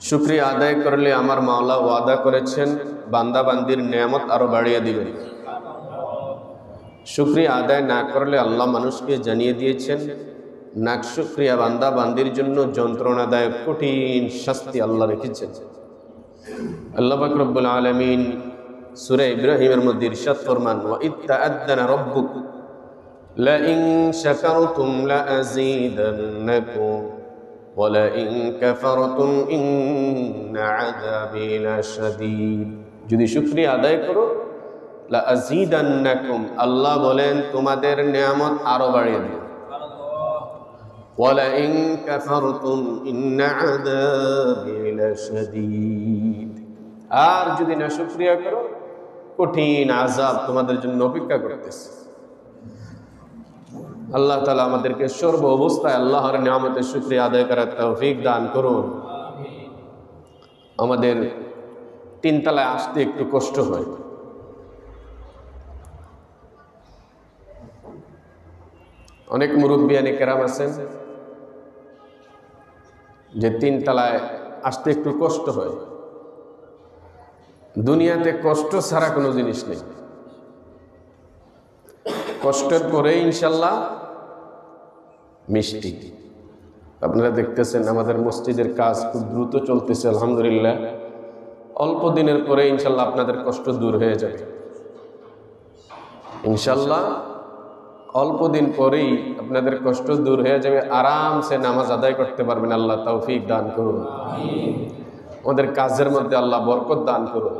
শুকরিয়া আদায় করলে আমার মাওলা ওয়াদা করেছেন বান্দা বান্দির নেয়ামত আরো বাড়িয়ে দিবেন। শুকরিয়া আদায় না করলে আল্লাহ মানুষকে জানিয়ে দিয়েছেন নাকশুক্রিয়া বান্দা বান্দির জন্য যন্ত্রণাদায়ক কঠিন শাস্তি আল্লাহ রেখেছেন। আল্লাহ পাক রব্বুল আলামিন সূরা ইব্রাহিমের মধ্যে ইরশাদ ফরমান, ওয়া ইদ তাআদ্দানা রাব্বুক লা ইন শাকারতুম লা আযীদান্নাকুম ওয়া লা ইন কাফারতুম ইন্না আযাবি লাশাদীদ। যদি শুকরিয়া আদায় করো লা আযীদান্নাকুম, আল্লাহ বলেন তোমাদের নিয়ামত আরো বাড়িয়ে দেব। ওয়া লা ইন কাফারতুম ইন্না আযাবি লাশাদীদ, আর যদি না শুকরিয়া করো কঠিন আযাব তোমাদের জন্য অপেক্ষা করতেছে। আল্লাহ তাআলা আমাদেরকে সর্ব অবস্থায় আল্লাহর নিয়ামতের শুকরিয়া আদায় করার তৌফিক দান করুন। আমাদের তিনতলায় আসতে একটু কষ্ট হয়, অনেক মুরব্বিয়ানে কেরাম আছেন যে তিনতলায় আসতে একটু কষ্ট হয়। দুনিয়াতে কষ্ট ছাড়া কোনো জিনিস নেই, কষ্টের পরে ইনশাল্লাহ মিষ্টি। আপনারা দেখতেছেন আমাদের মসজিদের কাজ খুব দ্রুত চলতেছে, আলহামদুলিল্লাহ। অল্প দিনের পরে ইনশাল্লাহ আপনাদের কষ্ট দূর হয়ে যাবে ইনশাল্লাহ। অল্প দিন পরেই আপনাদের কষ্ট দূর হয়ে যাবে, আরামসে নামাজ আদায় করতে পারবেন। আল্লাহ তৌফিক দান করুন, আমাদের কাজের মধ্যে আল্লাহ বরকত দান করুন।